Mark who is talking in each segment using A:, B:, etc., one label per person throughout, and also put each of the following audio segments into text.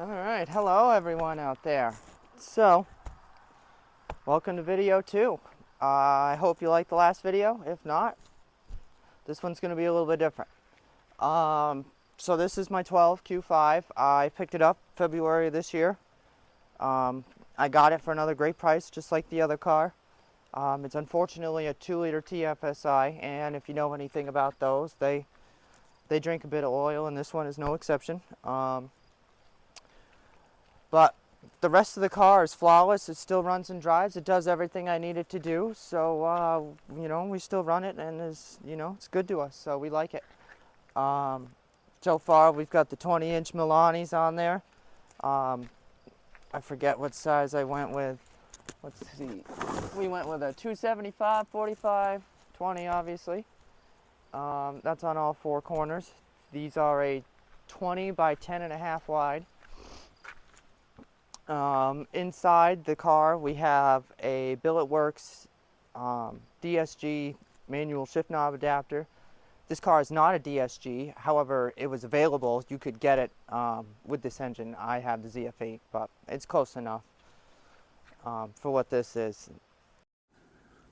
A: All right, hello everyone out there. So, welcome to video 2. I hope you liked the last video. If not, this one's going to be a little bit different. So this is my 12 Q5. I picked it up February this year. I got it for another great price, just like the other car. It's unfortunately a 2-liter TFSI, and if you know anything about those, they drink a bit of oil, and this one is no exception. But the rest of the car is flawless. It still runs and drives. It does everything I need it to do. So, we still run it, and it's good to us. So we like it. So far, we've got the 20-inch Milanis on there. I forget what size I went with. Let's see. We went with a 275, 45, 20, obviously. That's on all 4 corners. These are a 20 by 10.5 wide. Inside the car, we have a Billet Works DSG manual shift knob adapter. This car is not a DSG, however, it was available. You could get it with this engine. I have the ZF8, but it's close enough for what this is.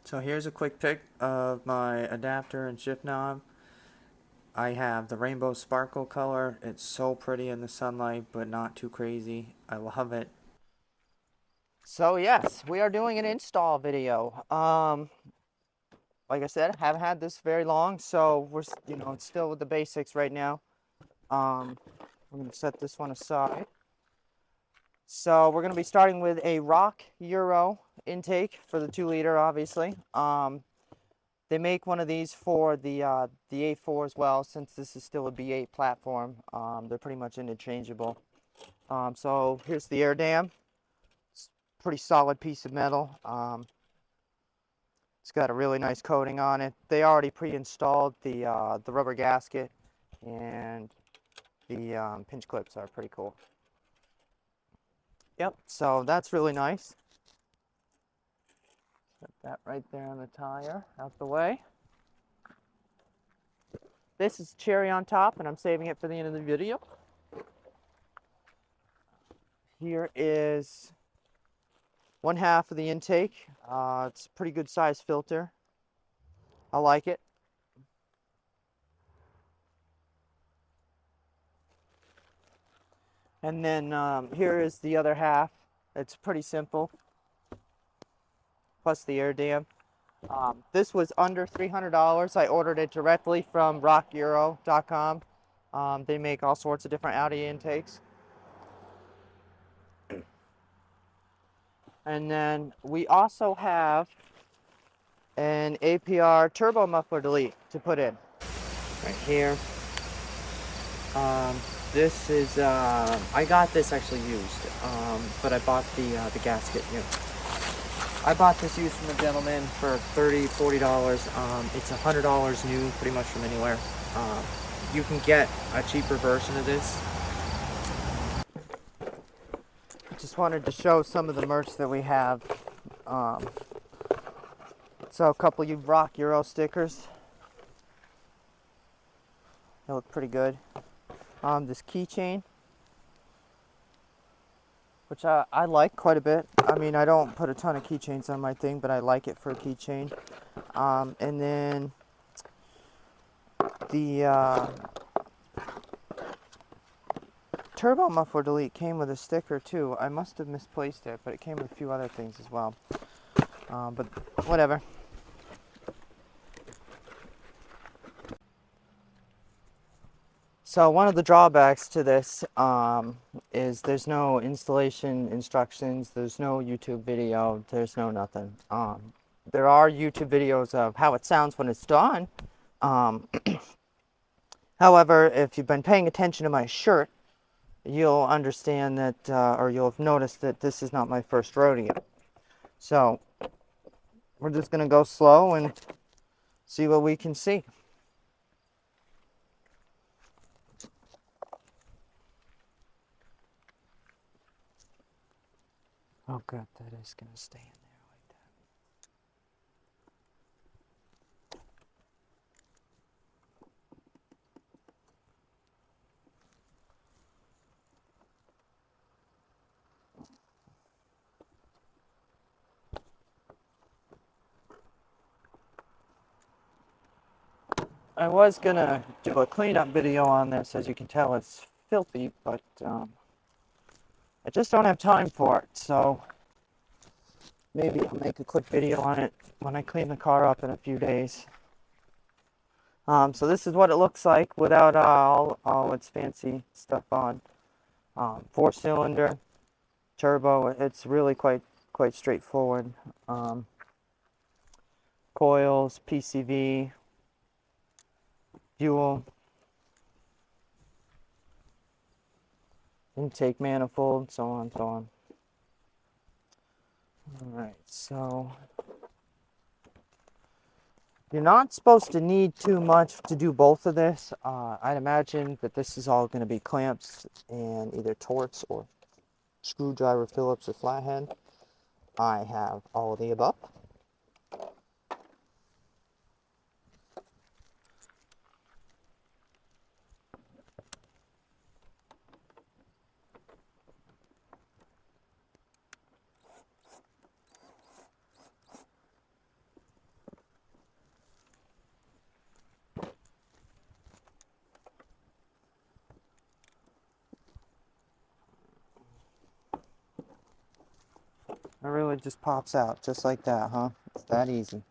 A: So here's a quick pic of my adapter and shift knob. I have the rainbow sparkle color. It's so pretty in the sunlight, but not too crazy. I love it. So yes, we are doing an install video. Like I said, I haven't had this very long, so we're it's still with the basics right now. I'm going to set this one aside. So we're going to be starting with a RocEuro intake for the 2-liter, obviously. They make one of these for the A4 as well, since this is still a B8 platform. They're pretty much interchangeable. So here's the air dam. Pretty solid piece of metal. It's got a really nice coating on it. They already pre-installed the rubber gasket, and the pinch clips are pretty cool. Yep, so that's really nice. Put that right there on the tire, out the way. This is cherry on top, and I'm saving it for the end of the video. Here is 1/2 of the intake. It's a pretty good size filter. I like it. And then here is the other half. It's pretty simple. Plus the air dam. This was under $300. I ordered it directly from RocEuro.com. They make all sorts of different Audi intakes. And then we also have an APR turbo muffler delete to put in right here. This is I got this actually used, but I bought the gasket new. I bought this used from a gentleman for $30–40. It's $100 new, pretty much from anywhere. You can get a cheaper version of this. Just wanted to show some of the merch that we have. So a couple of RocEuro stickers. They look pretty good. This keychain, which I like quite a bit. I mean, I don't put a ton of keychains on my thing, but I like it for a keychain. And then the turbo muffler delete came with a sticker too. I must have misplaced it, but it came with a few other things as well. But whatever. So one of the drawbacks to this is there's no installation instructions, there's no YouTube video, there's no nothing. There are YouTube videos of how it sounds when it's done. However, if you've been paying attention to my shirt, you'll understand that, or you'll have noticed that this is not my first rodeo. So we're just going to go slow and see what we can see. Oh good, that is going to stay in there like I was gonna do a cleanup video on this. As you can tell, it's filthy, but I just don't have time for it. So maybe I'll make a quick video on it when I clean the car up in a few days. So this is what it looks like without all its fancy stuff on. 4-cylinder, turbo. It's really quite straightforward. Coils, PCV, fuel, intake manifold, so on, so on. Alright, so you're not supposed to need too much to do both of this. I'd imagine that this is all going to be clamps and either Torx or screwdriver, Phillips, or flathead. I have all of the above. It really just pops out just like that, huh? It's that easy.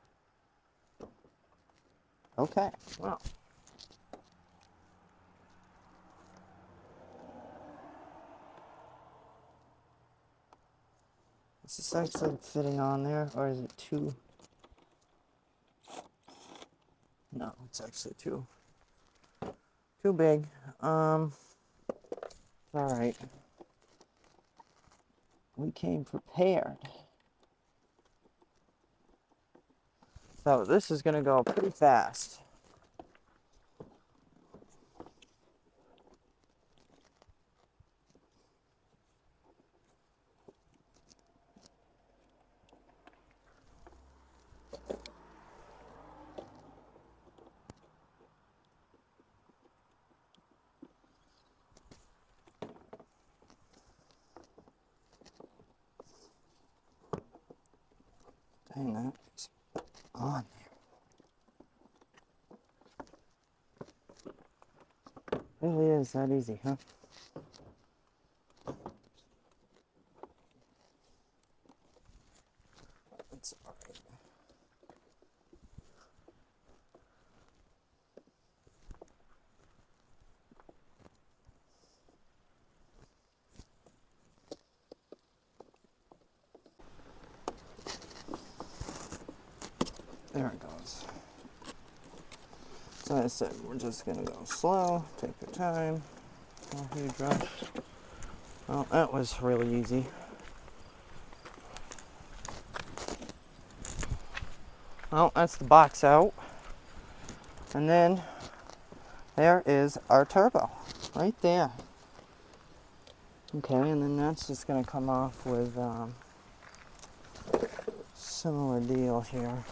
A: Okay, well. Is this actually fitting on there, or is it too? No, it's actually too big. All right. We came prepared. So this is gonna go pretty fast. Dang, that's on there. Really is that easy, huh? It's all right. There it goes. So I said, we're just gonna go slow, take your time. No huge rush. Well, that was really easy. Well, that's the box out. And then there is our turbo right there. Okay, and then that's just gonna come off with similar deal here.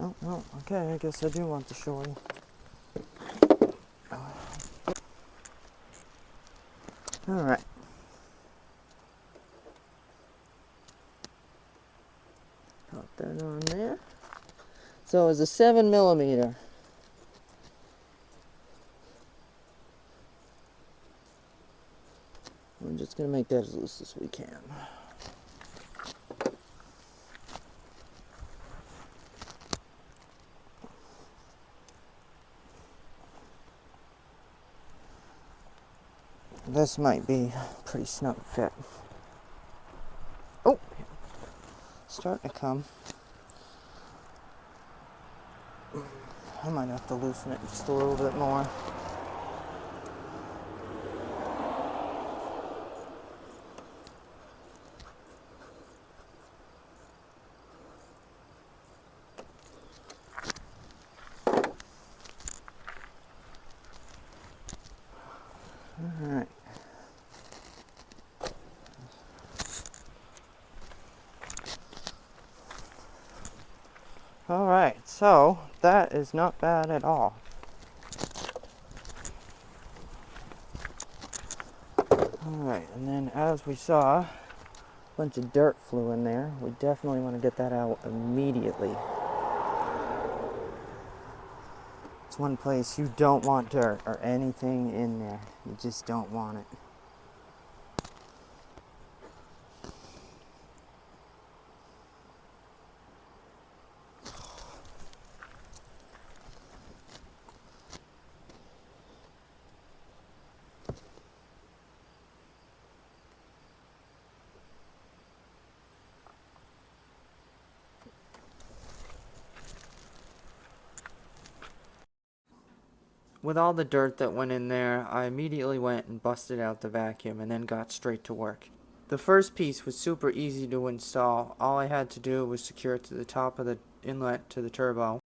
A: Oh, okay, I guess I do want to show you. Alright. Put that on there. So it's a 7mm. We're just going to make that as loose as we can. This might be a pretty snug fit. Oh! Starting to come. I might have to loosen it just a little bit more. Alright, so that is not bad at all. Alright, and then as we saw, a bunch of dirt flew in there. We definitely want to get that out immediately. It's one place you don't want dirt or anything in there. You just don't want it. With all the dirt that went in there, I immediately went and busted out the vacuum and then got straight to work. The first piece was super easy to install. All I had to do was secure it to the top of the inlet to the turbo.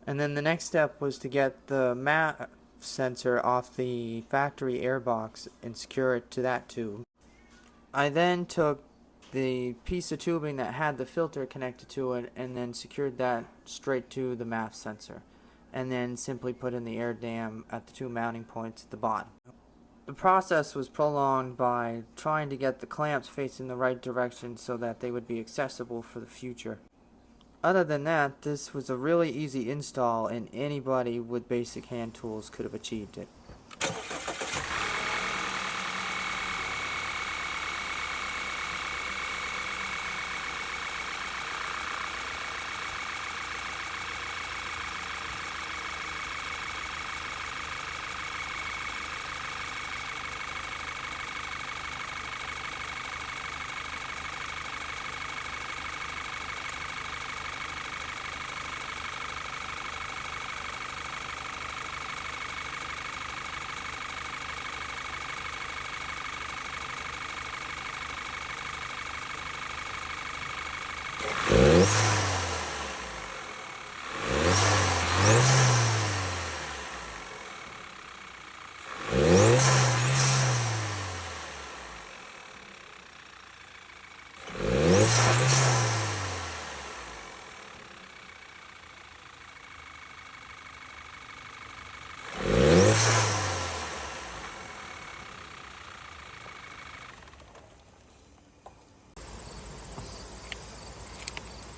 A: And then the next step was to get the MAF sensor off the factory airbox and secure it to that tube. I then took the piece of tubing that had the filter connected to it and then secured that straight to the MAF sensor, and then simply put in the air dam at the two mounting points at the bottom. The process was prolonged by trying to get the clamps facing the right direction so that they would be accessible for the future. Other than that, this was a really easy install and anybody with basic hand tools could have achieved it.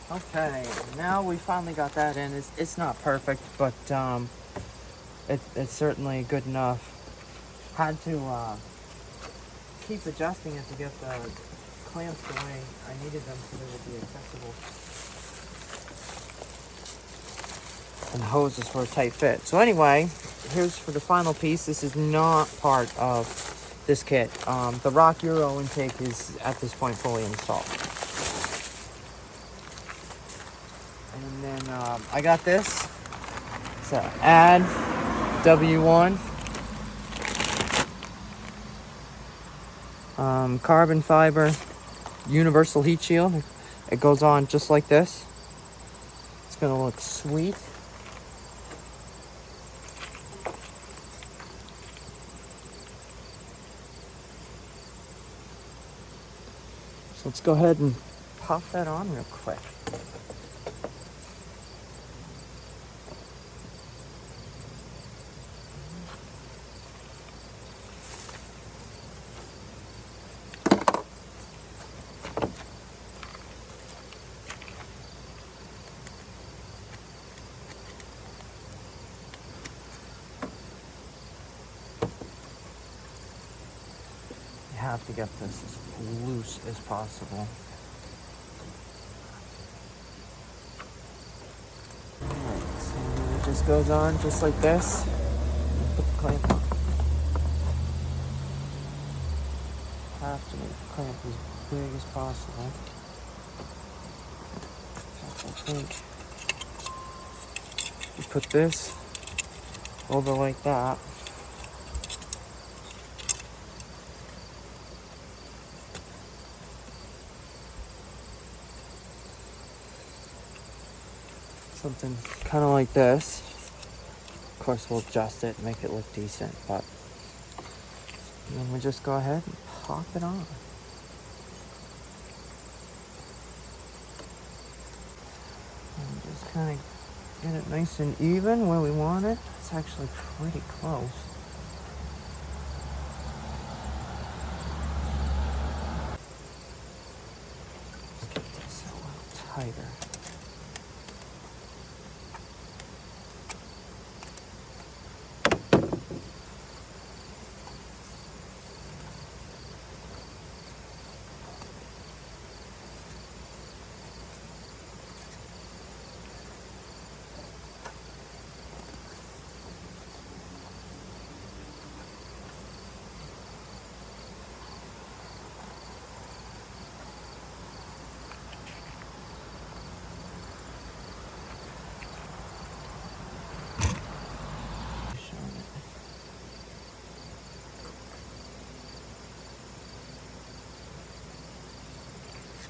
A: Okay, now we finally got that in. It's not perfect, but it's certainly good enough. Had to keep adjusting it to get the clamps the way I needed them so they would be accessible. And the hoses for a tight fit. So anyway, here's for the final piece. This is not part of this kit. The RocEuro intake is at this point fully installed. And then I got this. It's a Add W1 carbon fiber universal heat shield. It goes on just like this. It's gonna look sweet. So let's go ahead and pop that on real quick. Have to get this as loose as possible. Alright, so it just goes on just like this. Put the clamp on. Have to make the clamp as big as possible. I think you put this over like that. Something kind of like this. Of course, we'll adjust it and make it look decent, but then we just go ahead and pop it on. And just kind of get it nice and even where we want it. It's actually pretty close. Let's get this a little tighter.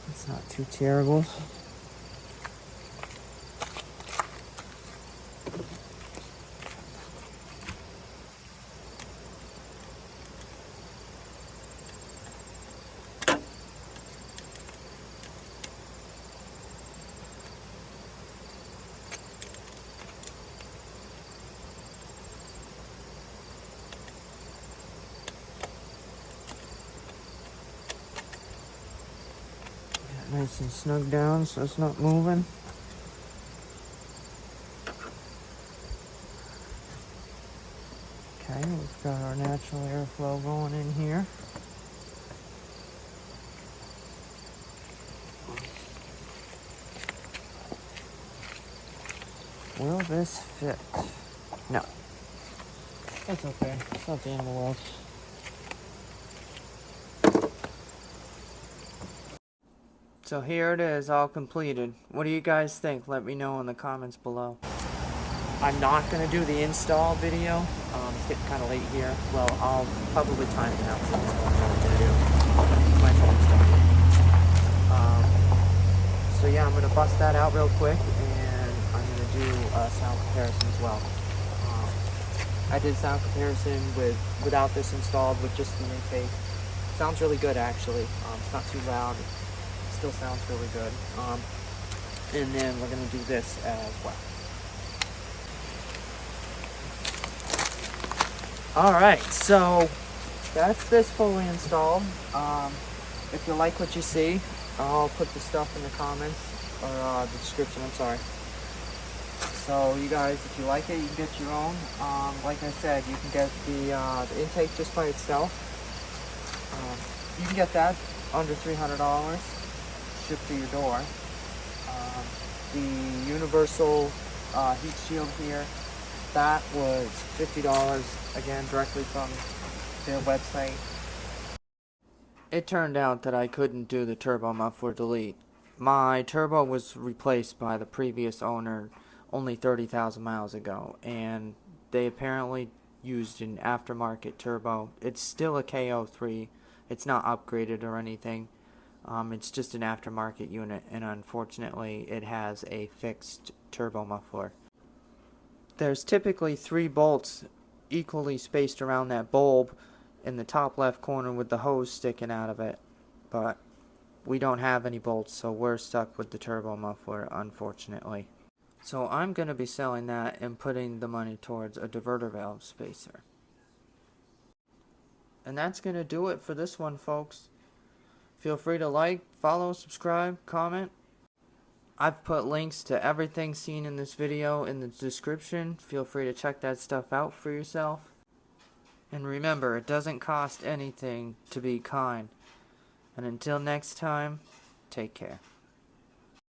A: It's not too terrible. Nice and snug down so it's not moving. Okay, we've got our natural airflow going in here. Will this fit? No. That's okay. It's not the end of the world. So here it is, all completed. What do you guys think? Let me know in the comments below. I'm not going to do the install video. It's getting kind of late here. Well, I'll probably time it out for this one. What I'm going to do. My phone's done. So yeah, I'm going to bust that out real quick, and I'm going to do a sound comparison as well. I did sound comparison without this installed, with just the intake. Sounds really good, actually. It's not too loud. Still sounds really good. And then we're going to do this as well. Alright, so that's this fully installed. If you like what you see, I'll put the stuff in the comments, or the description, I'm sorry. So you guys, if you like it, you can get your own. Like I said, you can get the intake just by itself. You can get that under $300. Shipped to your door. The universal heat shield here, that was $50, again, directly from their website. It turned out that I couldn't do the turbo muffler delete. My turbo was replaced by the previous owner only 30,000 miles ago, and they apparently used an aftermarket turbo. It's still a KO3. It's not upgraded or anything. It's just an aftermarket unit, and unfortunately it has a fixed turbo muffler. There's typically 3 bolts equally spaced around that bulb in the top left corner with the hose sticking out of it, but we don't have any bolts, so we're stuck with the turbo muffler, unfortunately. So I'm going to be selling that and putting the money towards a diverter valve spacer. And that's going to do it for this one, folks. Feel free to like, follow, subscribe, comment. I've put links to everything seen in this video in the description. Feel free to check that stuff out for yourself. And remember, it doesn't cost anything to be kind. And until next time, take care.